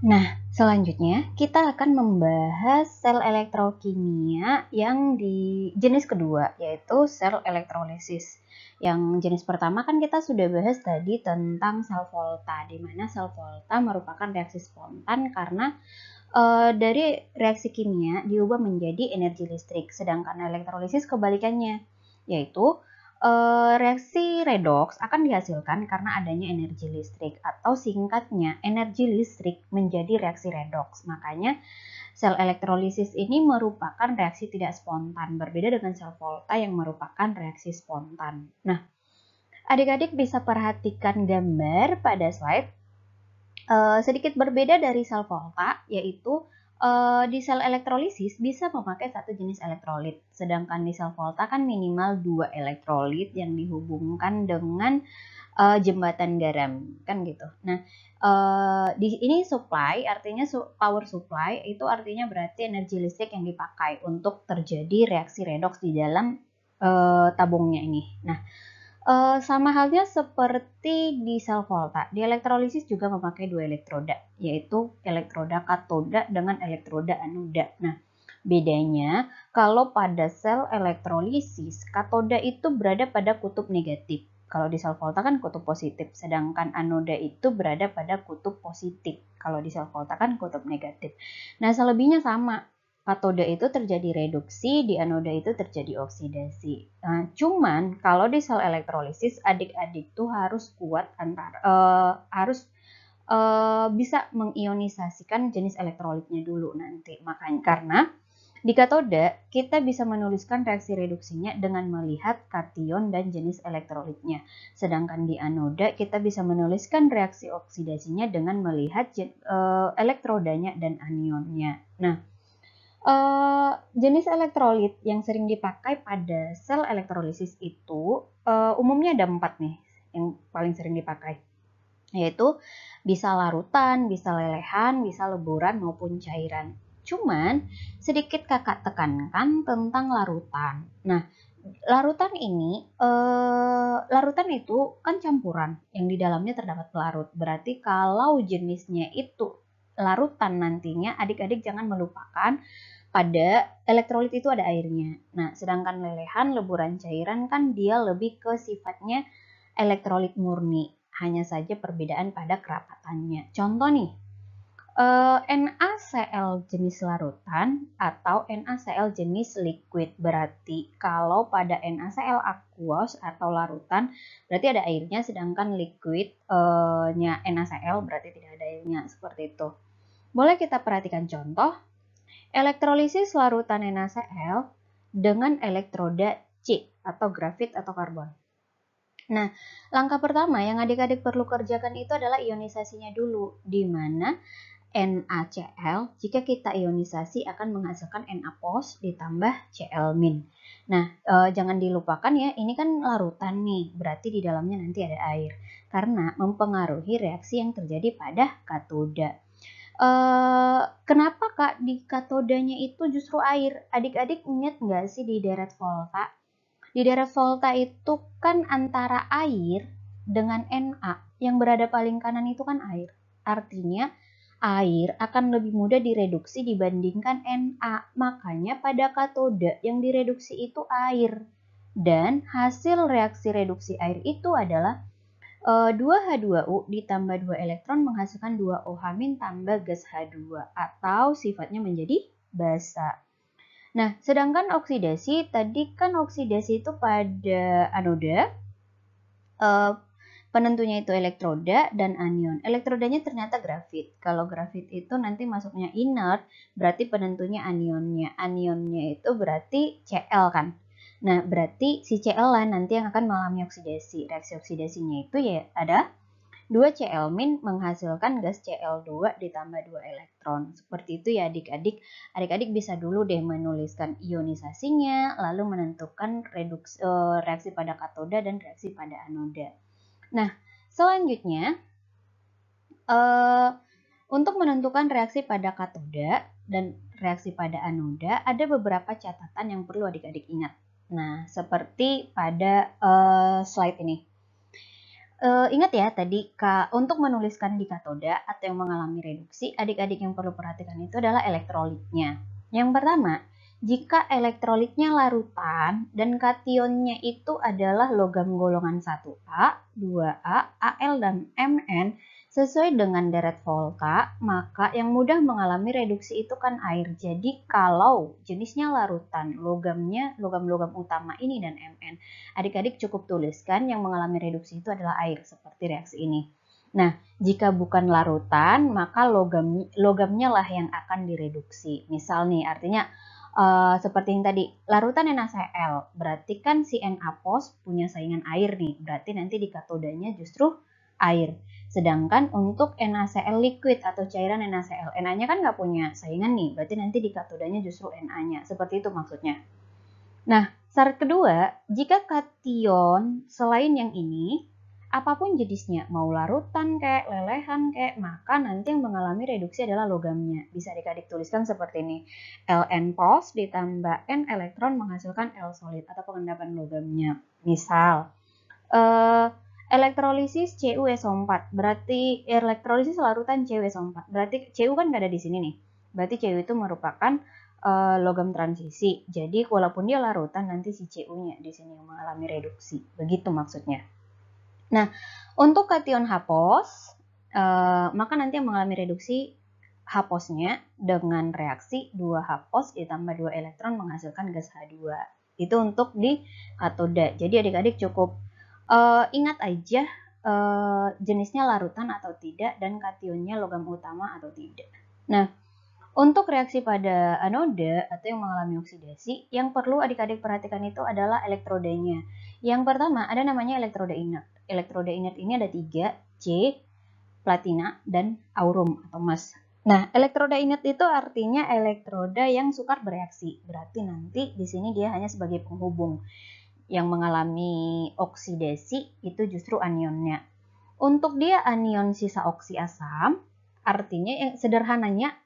Nah, selanjutnya kita akan membahas sel elektrokimia yang di jenis kedua, yaitu sel elektrolisis. Yang jenis pertama kan kita sudah bahas tadi tentang sel volta, di mana sel volta merupakan reaksi spontan karena dari reaksi kimia diubah menjadi energi listrik, sedangkan elektrolisis kebalikannya, yaitu reaksi redoks akan dihasilkan karena adanya energi listrik, atau singkatnya energi listrik menjadi reaksi redoks. Makanya sel elektrolisis ini merupakan reaksi tidak spontan, berbeda dengan sel volta yang merupakan reaksi spontan. Nah, adik-adik bisa perhatikan gambar pada slide. Sedikit berbeda dari sel volta, yaitu di sel elektrolisis bisa memakai satu jenis elektrolit, sedangkan di sel volta kan minimal 2 elektrolit yang dihubungkan dengan jembatan garam, kan gitu. Nah, di ini supply, artinya power supply, itu artinya berarti energi listrik yang dipakai untuk terjadi reaksi redoks di dalam tabungnya ini. Nah, sama halnya seperti di sel volta, di elektrolisis juga memakai dua elektroda, yaitu elektroda katoda dengan elektroda anoda. Nah, bedanya kalau pada sel elektrolisis, katoda itu berada pada kutub negatif. Kalau di sel volta kan kutub positif, sedangkan anoda itu berada pada kutub positif. Kalau di sel volta kan kutub negatif. Nah, selebihnya sama. Katoda itu terjadi reduksi, di anoda itu terjadi oksidasi. Nah, cuman kalau di sel elektrolisis, adik-adik tuh harus kuat harus bisa mengionisasikan jenis elektrolitnya dulu nanti. Makanya karena di katoda kita bisa menuliskan reaksi reduksinya dengan melihat kation dan jenis elektrolitnya. Sedangkan di anoda kita bisa menuliskan reaksi oksidasinya dengan melihat elektrodanya dan anionnya. Nah, jenis elektrolit yang sering dipakai pada sel elektrolisis itu umumnya ada 4 nih yang paling sering dipakai, yaitu bisa larutan, bisa lelehan, bisa leburan maupun cairan. Cuman sedikit kakak tekankan tentang larutan. Nah, larutan itu kan campuran yang di dalamnya terdapat pelarut. Berarti kalau jenisnya itu larutan nantinya, adik-adik jangan melupakan pada elektrolit itu ada airnya. Nah, sedangkan lelehan, leburan cairan kan dia lebih ke sifatnya elektrolit murni. Hanya saja perbedaan pada kerapatannya. Contoh nih, NaCl jenis larutan atau NaCl jenis liquid. Berarti kalau pada NaCl aqueous atau larutan berarti ada airnya, sedangkan liquidnya NaCl berarti tidak ada airnya, seperti itu. Boleh kita perhatikan contoh elektrolisis larutan NaCl dengan elektroda C atau grafit atau karbon. Nah, langkah pertama yang adik-adik perlu kerjakan itu adalah ionisasinya dulu, di mana NaCl jika kita ionisasi akan menghasilkan Na+ ditambah Cl-. Nah, jangan dilupakan ya, ini kan larutan nih, berarti di dalamnya nanti ada air, karena mempengaruhi reaksi yang terjadi pada katoda. Kenapa Kak di katodanya itu justru air? Adik-adik ingat nggak sih di deret volta? Di deret volta itu kan antara air dengan Na, yang berada paling kanan itu kan air. Artinya air akan lebih mudah direduksi dibandingkan Na. Makanya pada katoda yang direduksi itu air. Dan hasil reaksi reduksi air itu adalah 2H2O ditambah 2 elektron menghasilkan 2OH- tambah gas H2 atau sifatnya menjadi basa. Nah, sedangkan oksidasi, tadi kan oksidasi itu pada anoda, penentunya itu elektroda dan anion. Elektrodanya ternyata grafit. Kalau grafit itu nanti masuknya inert, berarti penentunya anionnya. Anionnya itu berarti Cl kan. Nah, berarti si Cl lah nanti yang akan mengalami oksidasi. Reaksi oksidasinya itu ya ada 2Cl- menghasilkan gas Cl2 ditambah 2 elektron. Seperti itu ya adik-adik. Adik-adik bisa dulu deh menuliskan ionisasinya, lalu menentukan reaksi pada katoda dan reaksi pada anoda. Nah, selanjutnya untuk menentukan reaksi pada katoda dan reaksi pada anoda, ada beberapa catatan yang perlu adik-adik ingat. Nah, seperti pada slide ini. Ingat ya tadi untuk menuliskan di katoda atau yang mengalami reduksi, adik-adik yang perlu perhatikan itu adalah elektrolitnya. Yang pertama, jika elektrolitnya larutan dan kationnya itu adalah logam golongan 1A, 2A, Al, dan Mn, sesuai dengan deret volta, maka yang mudah mengalami reduksi itu kan air. Jadi kalau jenisnya larutan, logam-logam utama ini dan Mn, adik-adik cukup tuliskan yang mengalami reduksi itu adalah air, seperti reaksi ini. Nah, jika bukan larutan, maka logamnya lah yang akan direduksi. Misal nih, artinya seperti yang tadi, larutan NaCl, berarti kan si Na- punya saingan air nih, berarti nanti di katodanya justru air. Sedangkan untuk NaCl liquid atau cairan NaCl, Na-nya kan nggak punya saingan nih, berarti nanti di katodanya justru Na-nya. Seperti itu maksudnya. Nah, syarat kedua, jika kation selain yang ini, apapun jenisnya, mau larutan kayak lelehan kayak, maka nanti yang mengalami reduksi adalah logamnya. Bisa adik-adik tuliskan seperti ini. Ln pos ditambah N elektron menghasilkan L solid atau pengendapan logamnya. Misal, elektrolisis CuSO4, berarti elektrolisis larutan CuSO4. Berarti Cu kan nggak ada di sini nih. Berarti Cu itu merupakan logam transisi. Jadi walaupun dia larutan, nanti si Cu-nya di sini yang mengalami reduksi. Begitu maksudnya. Nah, untuk kation H+, maka nanti yang mengalami reduksi H+-nya dengan reaksi 2H+ ditambah 2 elektron menghasilkan gas H2. Itu untuk di katoda. Jadi adik-adik cukup ingat aja jenisnya larutan atau tidak dan kationnya logam utama atau tidak. Nah, untuk reaksi pada anoda atau yang mengalami oksidasi, yang perlu adik-adik perhatikan itu adalah elektrodanya. Yang pertama ada namanya elektroda inert. Elektroda inert ini ada 3, C, platina, dan aurum atau emas. Nah, elektroda inert itu artinya elektroda yang sukar bereaksi. Berarti nanti di sini dia hanya sebagai penghubung. Yang mengalami oksidasi itu justru anionnya. Untuk dia anion sisa oksi asam, artinya sederhananya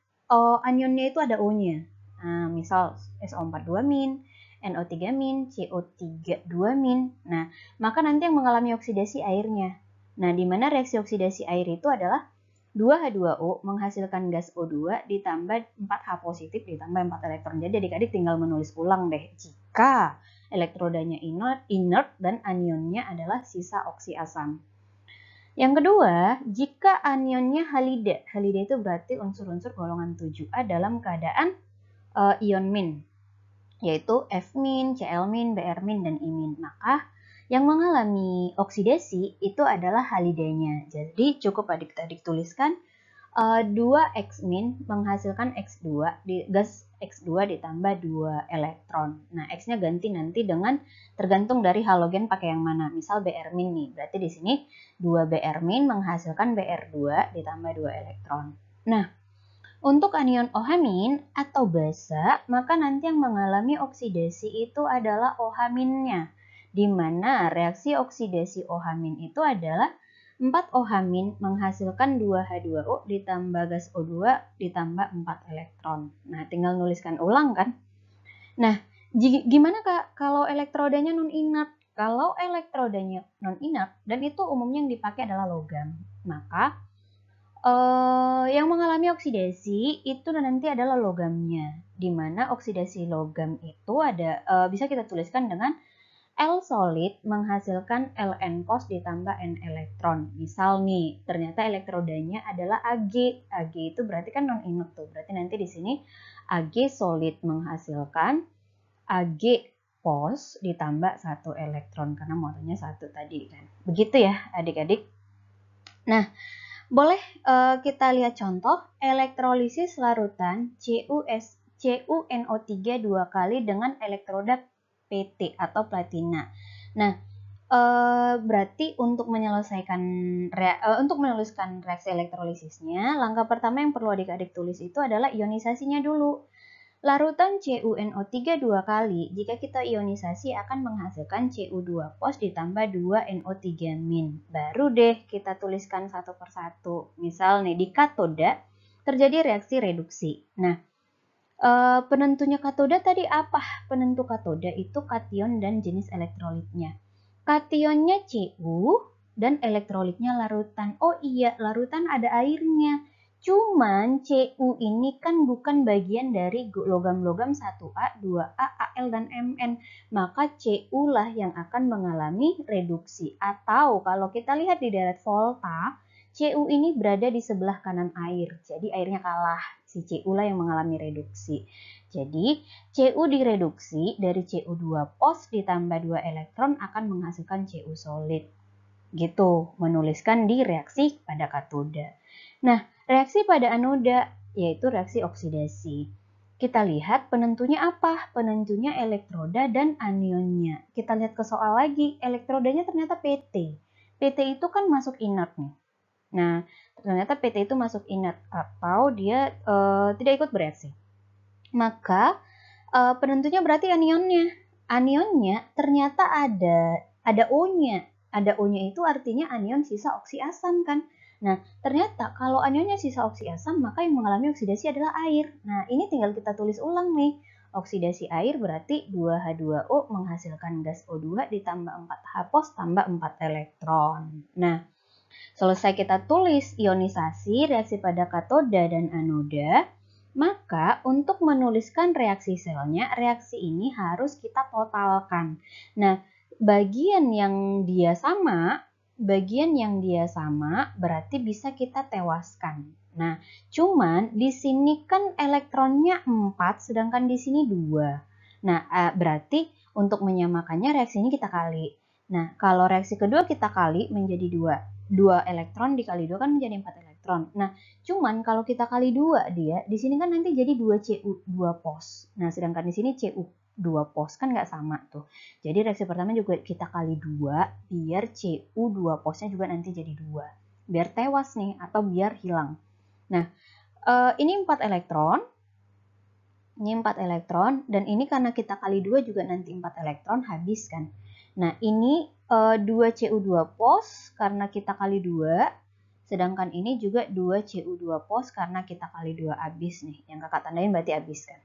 anionnya itu ada O-nya. Nah, misal SO4 2-, NO3-, CO3 2-. Nah, maka nanti yang mengalami oksidasi airnya. Nah, di mana reaksi oksidasi air itu adalah 2H2O menghasilkan gas O2 ditambah 4H positif ditambah 4 elektron. Jadi adik-adik tinggal menulis ulang deh. Jika elektrodanya inert dan anionnya adalah sisa oksi asam. Yang kedua, jika anionnya halida. Halida itu berarti unsur-unsur golongan 7A dalam keadaan ion min, yaitu F-, Cl-, Br-, dan I-. Maka yang mengalami oksidasi itu adalah halidanya. Jadi cukup adik-adik tuliskan 2X- menghasilkan X2, gas X2 ditambah 2 elektron. Nah, X-nya ganti nanti dengan tergantung dari halogen pakai yang mana. Misal Br- nih, berarti di sini 2 Br- menghasilkan Br2 ditambah 2 elektron. Nah, untuk anion OH- atau basa, maka nanti yang mengalami oksidasi itu adalah OH-nya. Di mana reaksi oksidasi OH- itu adalah 4 OH- menghasilkan 2H2O ditambah gas O2 ditambah 4 elektron. Nah, tinggal nuliskan ulang kan. Nah, gimana Kak kalau elektrodanya non-inert? Kalau elektrodanya non-inert, dan itu umumnya yang dipakai adalah logam, maka yang mengalami oksidasi itu nanti adalah logamnya. Di mana oksidasi logam itu ada bisa kita tuliskan dengan L solid menghasilkan Ln pos ditambah N elektron. Misal nih, ternyata elektrodanya adalah Ag. Ag itu berarti kan non-inert tuh. Berarti nanti di sini Ag solid menghasilkan Ag pos ditambah 1 elektron karena motonya 1 tadi kan. Begitu ya adik-adik. Nah, boleh kita lihat contoh elektrolisis larutan CuNO3 2 kali dengan elektroda PT atau platina. Nah, berarti untuk menuliskan reaksi elektrolisisnya, langkah pertama yang perlu adik-adik tulis itu adalah ionisasinya dulu. Larutan CuNO3 2 kali, jika kita ionisasi akan menghasilkan Cu2 pos ditambah 2 NO3-. Baru deh kita tuliskan satu persatu. Misal nih, di katoda terjadi reaksi reduksi. Nah, penentunya katoda tadi apa? Penentu katoda itu kation dan jenis elektrolitnya. Kationnya Cu, dan elektrolitnya larutan. Oh iya, larutan ada airnya. Cuman Cu ini kan bukan bagian dari logam-logam 1A, 2A, Al, dan Mn. Maka Cu lah yang akan mengalami reduksi. Atau kalau kita lihat di deret volta, Cu ini berada di sebelah kanan air. Jadi airnya kalah. Si Cu lah yang mengalami reduksi. Jadi Cu direduksi dari Cu2 pos ditambah 2 elektron akan menghasilkan Cu solid. Gitu, menuliskan di reaksi pada katoda. Nah, reaksi pada anoda yaitu reaksi oksidasi. Kita lihat penentunya apa? Penentunya elektroda dan anionnya. Kita lihat ke soal lagi, elektrodanya ternyata PT. PT itu kan masuk inert nih. Nah, ternyata PT itu masuk inert atau dia tidak ikut bereaksi. Maka penentunya berarti anionnya. Anionnya ternyata ada O-nya. Ada O-nya itu artinya anion sisa oksi asam kan. Nah, ternyata kalau anionnya sisa oksi asam, maka yang mengalami oksidasi adalah air. Nah, ini tinggal kita tulis ulang nih. Oksidasi air berarti 2H2O menghasilkan gas O2 ditambah 4H pos tambah 4 elektron. Nah, selesai kita tulis ionisasi, reaksi pada katoda dan anoda, maka untuk menuliskan reaksi selnya, reaksi ini harus kita totalkan. Nah, bagian yang dia sama berarti bisa kita tewaskan. Nah, cuman di sini kan elektronnya 4, sedangkan di sini 2. Nah, berarti untuk menyamakannya reaksi ini kita kali. Nah, kalau reaksi kedua kita kali menjadi 2 elektron dikali 2 kan menjadi 4 elektron. Nah, cuman kalau kita kali 2 dia, di sini kan nanti jadi 2 Cu2 pos. Nah, sedangkan di sini Cu2 pos kan nggak sama tuh. Jadi reaksi pertama juga kita kali 2 biar Cu2 posnya juga nanti jadi 2. Biar tewas nih atau biar hilang. Nah, ini 4 elektron. Ini 4 elektron dan ini karena kita kali 2 juga nanti 4 elektron habis kan. Nah, ini 2 Cu2 pos karena kita kali 2, sedangkan ini juga 2 Cu2 pos karena kita kali 2 habis nih. Yang kakak tandain berarti habis kan.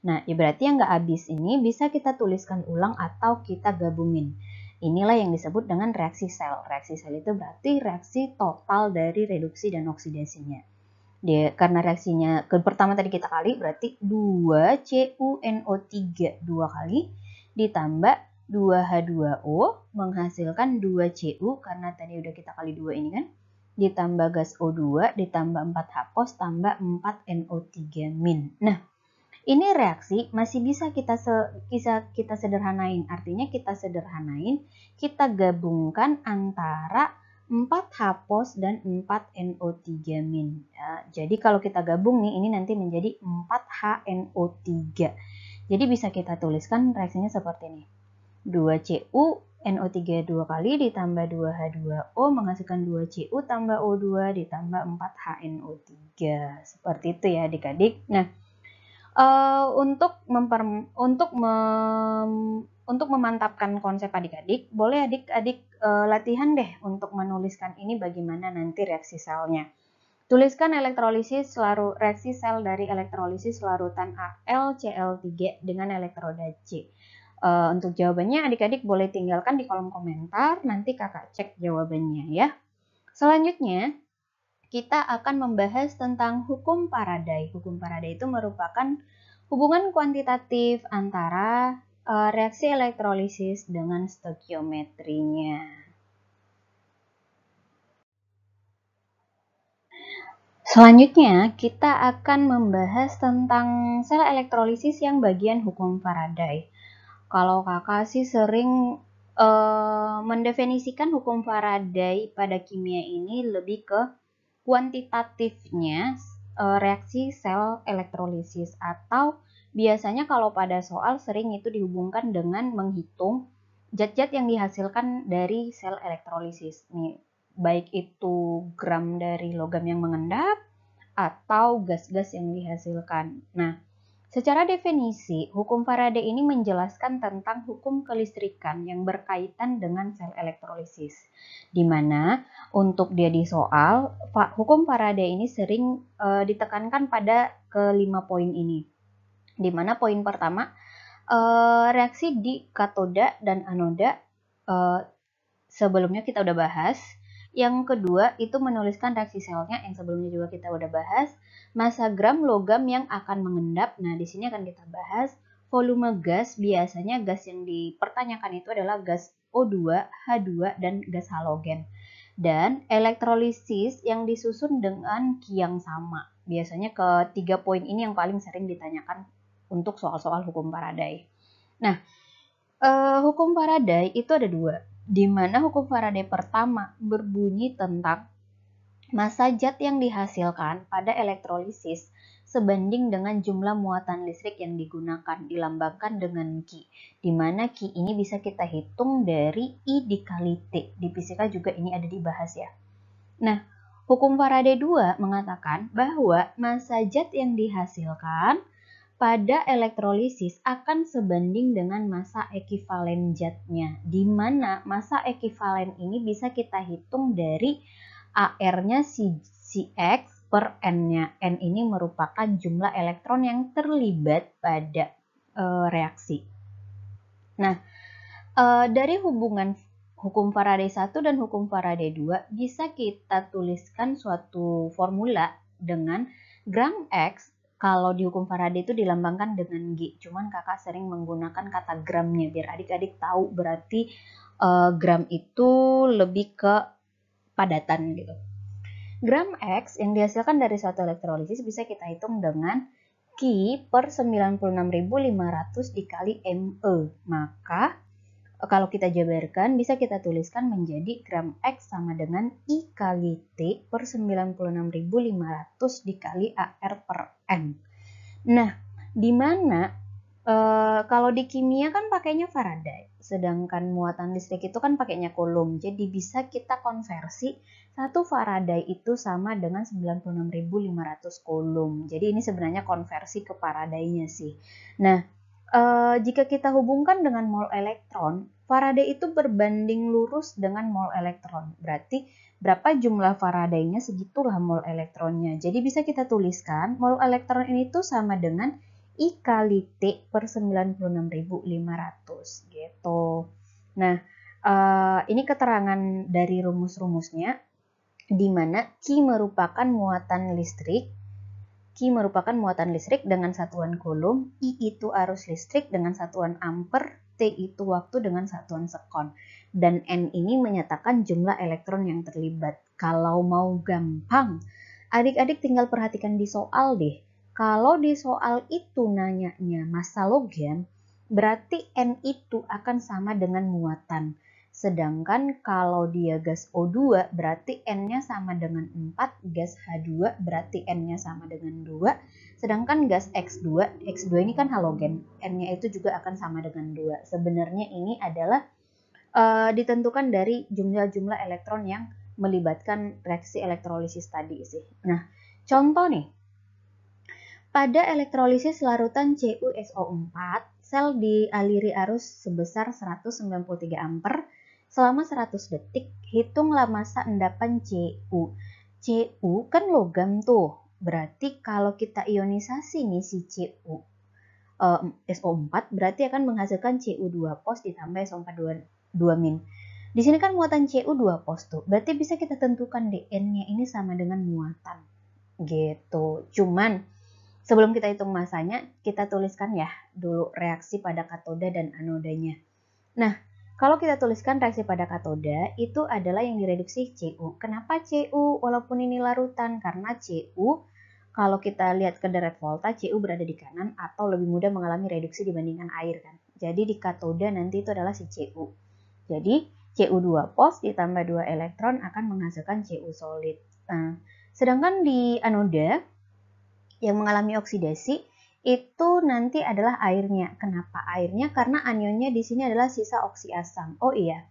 Nah, ya berarti yang nggak habis ini bisa kita tuliskan ulang atau kita gabungin. Inilah yang disebut dengan reaksi sel. Reaksi sel itu berarti reaksi total dari reduksi dan oksidasinya. Karena reaksinya pertama tadi kita kali berarti 2 CuNO3 2 kali ditambah 2H2O menghasilkan 2 Cu karena tadi udah kita kali 2 ini kan, ditambah gas O2 ditambah 4H pos tambah 4 NO3-. Nah, ini reaksi masih bisa kita sederhanain. Artinya kita sederhanain, kita gabungkan antara 4H pos dan 4 NO3-. Ya, jadi kalau kita gabung nih, ini nanti menjadi 4HNO3. Jadi bisa kita tuliskan reaksinya seperti ini. 2 Cu NO3 2 kali ditambah 2H2O menghasilkan 2 Cu tambah O2 ditambah 4 HNO3. Seperti itu ya adik-adik. Nah, untuk memantapkan konsep adik-adik, boleh adik-adik latihan deh untuk menuliskan ini bagaimana nanti reaksi selnya. Tuliskan reaksi sel dari elektrolisis larutan AlCl3 dengan elektroda C. Untuk jawabannya adik-adik boleh tinggalkan di kolom komentar, nanti kakak cek jawabannya ya. Selanjutnya, kita akan membahas tentang hukum Faraday. Hukum Faraday itu merupakan hubungan kuantitatif antara reaksi elektrolisis dengan stoikiometrinya. Selanjutnya, kita akan membahas tentang sel elektrolisis yang bagian hukum Faraday. Kalau kakak sih sering mendefinisikan hukum Faraday pada kimia ini lebih ke kuantitatifnya reaksi sel elektrolisis, atau biasanya kalau pada soal sering itu dihubungkan dengan menghitung zat-zat yang dihasilkan dari sel elektrolisis nih, baik itu gram dari logam yang mengendap atau gas-gas yang dihasilkan. Nah, secara definisi, hukum Faraday ini menjelaskan tentang hukum kelistrikan yang berkaitan dengan sel elektrolisis. Di mana untuk dia di soal, hukum Faraday ini sering ditekankan pada kelima poin ini. Di mana poin pertama, reaksi di katoda dan anoda sebelumnya kita udah bahas. Yang kedua itu menuliskan reaksi selnya, yang sebelumnya juga kita udah bahas. Massa gram logam yang akan mengendap. Nah, di sini akan kita bahas volume gas. Biasanya gas yang dipertanyakan itu adalah gas O2, H2, dan gas halogen. Dan elektrolisis yang disusun dengan Ki yang sama. Biasanya ketiga poin ini yang paling sering ditanyakan untuk soal-soal hukum Faraday. Nah, hukum Faraday itu ada dua, di mana hukum Faraday pertama berbunyi tentang massa zat yang dihasilkan pada elektrolisis sebanding dengan jumlah muatan listrik yang digunakan, dilambangkan dengan Ki, di mana Ki ini bisa kita hitung dari I dikali T. Di fisika juga ini ada dibahas ya. Nah, hukum Faraday 2 mengatakan bahwa massa zat yang dihasilkan pada elektrolisis akan sebanding dengan massa ekivalen zatnya, di mana massa ekivalen ini bisa kita hitung dari AR-nya si X per N-nya. N ini merupakan jumlah elektron yang terlibat pada reaksi. Nah, dari hubungan hukum Faraday 1 dan hukum Faraday 2 bisa kita tuliskan suatu formula dengan gram X. Kalau di hukum Faraday itu dilambangkan dengan G, cuman kakak sering menggunakan kata gramnya biar adik-adik tahu berarti gram itu lebih ke padatan gitu. Gram X yang dihasilkan dari suatu elektrolisis bisa kita hitung dengan Ki per 96.500 dikali ME. Maka kalau kita jabarkan bisa kita tuliskan menjadi gram X sama dengan I kali T per 96.500 dikali AR per N. Nah, di mana kalau di kimia kan pakainya Faraday, sedangkan muatan listrik itu kan pakainya Coulomb. Jadi bisa kita konversi 1 Faraday itu sama dengan 96.500 Coulomb. Jadi ini sebenarnya konversi ke Faraday-nya sih. Nah, jika kita hubungkan dengan mol elektron, Faraday itu berbanding lurus dengan mol elektron. Berarti berapa jumlah Faraday-nya segitulah mol elektronnya. Jadi bisa kita tuliskan mol elektron ini tuh sama dengan I kali T per 96.500 gitu. Nah, ini keterangan dari rumus-rumusnya, di mana Ki merupakan muatan listrik. Ki merupakan muatan listrik dengan satuan Coulomb, I itu arus listrik dengan satuan ampere, T itu waktu dengan satuan sekon. Dan N ini menyatakan jumlah elektron yang terlibat. Kalau mau gampang, adik-adik tinggal perhatikan di soal deh. Kalau di soal itu nanyanya massa logam, berarti N itu akan sama dengan muatan. Sedangkan kalau dia gas O2 berarti N-nya sama dengan 4, gas H2 berarti N-nya sama dengan 2, sedangkan gas X2 ini kan halogen, N-nya itu juga akan sama dengan 2. Sebenarnya ini adalah ditentukan dari jumlah-jumlah elektron yang melibatkan reaksi elektrolisis tadi sih. Nah, contoh nih. Pada elektrolisis larutan CuSO4, sel dialiri arus sebesar 193 ampere selama 100 detik. Hitunglah massa endapan Cu. Cu kan logam tuh. Berarti kalau kita ionisasi nih si Cu SO4 berarti akan menghasilkan Cu2 pos ditambah SO4 2-. Di sini kan muatan Cu2 pos tuh. Berarti bisa kita tentukan N-nya ini sama dengan muatan. Gitu. Cuman sebelum kita hitung masanya, kita tuliskan ya dulu reaksi pada katoda dan anodanya. Nah, kalau kita tuliskan reaksi pada katoda, itu adalah yang direduksi Cu. Kenapa Cu? Walaupun ini larutan, karena Cu, kalau kita lihat ke deret volta, Cu berada di kanan atau lebih mudah mengalami reduksi dibandingkan air kan. Jadi di katoda nanti itu adalah si Cu. Jadi Cu2 pos ditambah 2 elektron akan menghasilkan Cu solid. Nah, sedangkan di anoda yang mengalami oksidasi itu nanti adalah airnya. Kenapa airnya? Karena anionnya di sini adalah sisa oksi asam. Oh iya,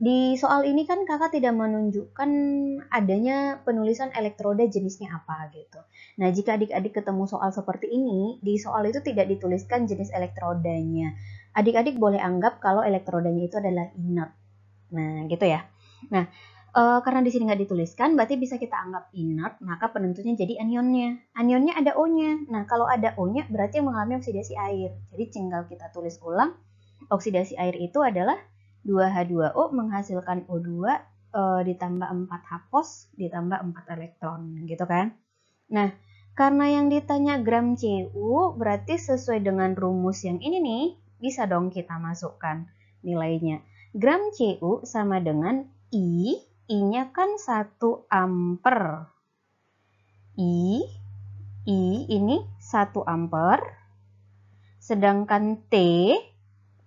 di soal ini kan kakak tidak menunjukkan adanya penulisan elektroda jenisnya apa gitu. Nah, jika adik-adik ketemu soal seperti ini, di soal itu tidak dituliskan jenis elektrodanya. Adik-adik boleh anggap kalau elektrodanya itu adalah inert. Nah, gitu ya. Nah, karena di sini nggak dituliskan, berarti bisa kita anggap inert, maka penentunya jadi anionnya. Anionnya ada O-nya. Nah, kalau ada O-nya, berarti yang mengalami oksidasi air. Jadi tinggal kita tulis ulang, oksidasi air itu adalah 2H2O menghasilkan O2 ditambah 4 H+ ditambah 4 elektron gitu kan. Nah, karena yang ditanya gram Cu, berarti sesuai dengan rumus yang ini nih, bisa dong kita masukkan nilainya. Gram Cu sama dengan I-nya kan 1 ampere. I ini 1 ampere. Sedangkan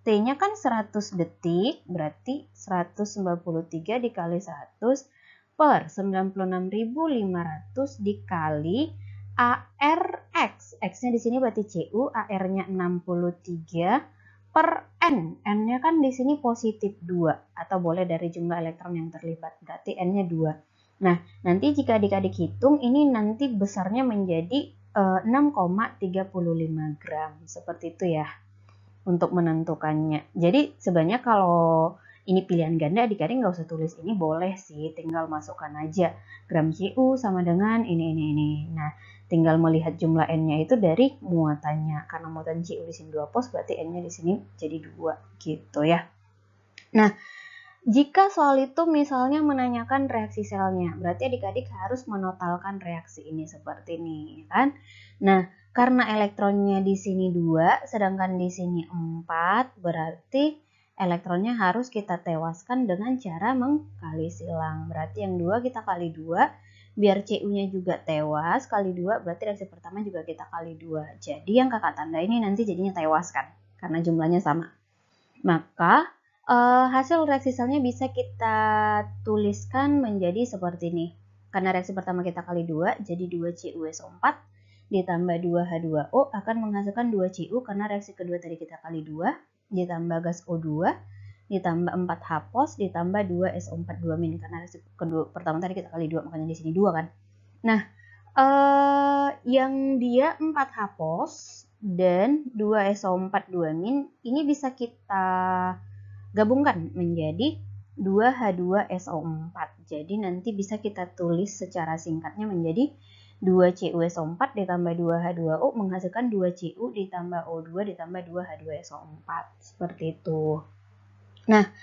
T-nya kan 100 detik, berarti 193 dikali 100 per 96.500 dikali ARX. X-nya di sini berarti Cu, AR-nya 63 per N. N-nya kan di sini positif 2, atau boleh dari jumlah elektron yang terlibat, berarti N-nya 2. Nah, nanti jika adik-adik hitung, ini nanti besarnya menjadi 6,35 gram. Seperti itu ya, untuk menentukannya. Jadi sebenarnya kalau ini pilihan ganda, adik-adik nggak usah tulis ini, boleh sih, tinggal masukkan aja gram Cu sama dengan ini. Nah, tinggal melihat jumlah N-nya itu dari muatannya. Karena muatan Cu di sini 2 pos, berarti N-nya di sini jadi 2 gitu ya. Nah, jika soal itu misalnya menanyakan reaksi selnya, berarti adik-adik harus menotalkan reaksi ini seperti ini, kan? Nah, karena elektronnya di sini 2, sedangkan di sini 4, berarti elektronnya harus kita tewaskan dengan cara mengkali silang. Berarti yang 2 kita kali 2, biar Cu-nya juga tewas, kali 2, berarti reaksi pertama juga kita kali 2. Jadi yang kakak tanda ini nanti jadinya tewas kan, karena jumlahnya sama. Maka hasil reaksi selnya bisa kita tuliskan menjadi seperti ini. Karena reaksi pertama kita kali 2, jadi 2CuSO4 ditambah 2H2O akan menghasilkan 2Cu, karena reaksi kedua tadi kita kali 2, ditambah gas O2, ditambah 4H+ ditambah 2SO4 2-, karena reaksi kedua pertama tadi kita kali 2, makanya di sini 2 kan. Nah, yang dia 4H+ dan 2SO4 2- ini bisa kita gabungkan menjadi 2H2SO4. Jadi nanti bisa kita tulis secara singkatnya menjadi 2CuSO4 ditambah 2H2O menghasilkan 2Cu ditambah O2 ditambah 2H2SO4. Seperti itu. Nah,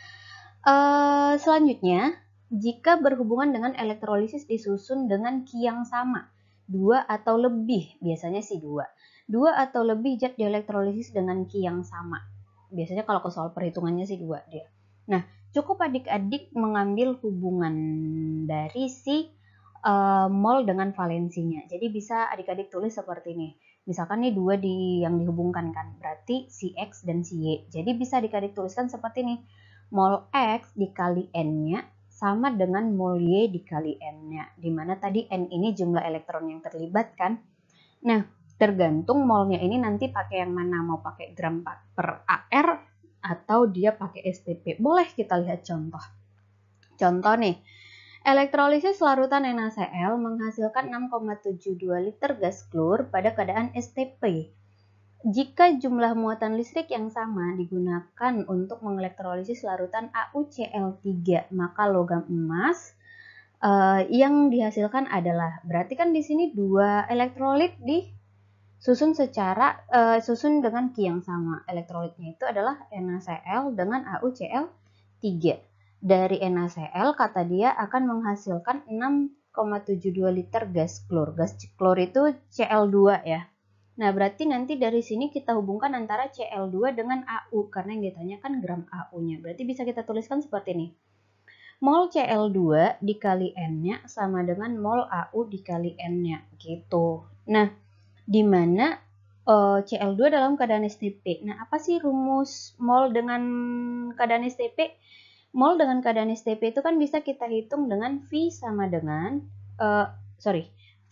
selanjutnya, jika berhubungan dengan elektrolisis disusun dengan Ki yang sama, 2 atau lebih, biasanya sih 2. 2 atau lebih zat dielektrolisis dengan Ki yang sama. Biasanya kalau ke soal perhitungannya sih 2 dia. Nah, cukup adik-adik mengambil hubungan dari si mol dengan valensinya. Jadi bisa adik-adik tulis seperti ini. Misalkan nih 2 yang dihubungkan kan, berarti si X dan si Y. Jadi bisa adik-adik tuliskan seperti ini. Mol X dikali N-nya sama dengan mol Y dikali N-nya. Dimana tadi N ini jumlah elektron yang terlibat kan. Nah, tergantung molnya ini nanti pakai yang mana, mau pakai gram per AR atau dia pakai STP. Boleh kita lihat contoh. Contoh nih, elektrolisis larutan NaCl menghasilkan 6,72 liter gas klor pada keadaan STP. Jika jumlah muatan listrik yang sama digunakan untuk mengelektrolisis larutan AuCl3, maka logam emas yang dihasilkan adalah, berarti kan di sini 2 elektrolit disusun susun dengan Ki yang sama. Elektrolitnya itu adalah NaCl dengan AuCl3. Dari NaCl kata dia akan menghasilkan 6,72 liter gas klor. Gas klor itu Cl2 ya. Nah, berarti nanti dari sini kita hubungkan antara Cl2 dengan Au, karena yang ditanya kan gram Au-nya. Berarti bisa kita tuliskan seperti ini. Mol Cl2 dikali N-nya sama dengan mol Au dikali N-nya, gitu. Nah, di mana Cl2 dalam keadaan STP. Nah, apa sih rumus mol dengan keadaan STP? Mol dengan keadaan STP itu kan bisa kita hitung dengan V sama dengan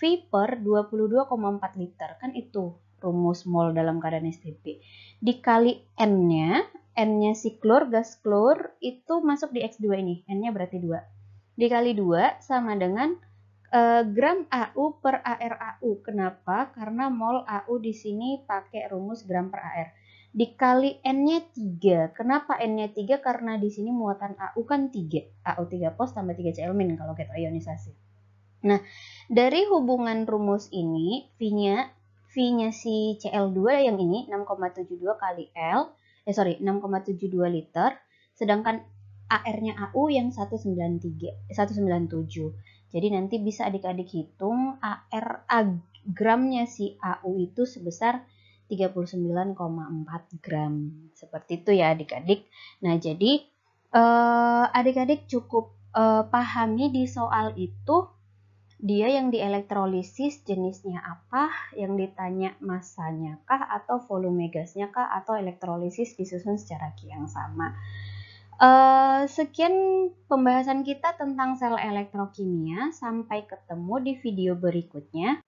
V per 22,4 liter. Kan itu rumus mol dalam keadaan STP. Dikali N-nya, N-nya si klor, gas klor itu masuk di X2 ini. N-nya berarti 2. Dikali 2 sama dengan gram Au per ARAU. Kenapa? Karena mol Au di sini pakai rumus gram per AR. Dikali N-nya 3. Kenapa N-nya 3? Karena di sini muatan Au kan 3. Au 3 pos tambah 3 Cl- kalau kita ionisasi. Nah, dari hubungan rumus ini, V-nya si Cl2 yang ini 6,72 kali 6,72 liter. Sedangkan AR-nya AU yang 197. Jadi nanti bisa adik-adik hitung AR gramnya si AU itu sebesar 39,4 gram. Seperti itu ya adik-adik. Nah, jadi adik-adik cukup pahami di soal itu, dia yang dielektrolisis jenisnya apa, yang ditanya masanya kah, atau volume gasnya kah, atau elektrolisis disusun secara Q yang sama. Sekian pembahasan kita tentang sel elektrokimia. Sampai ketemu di video berikutnya.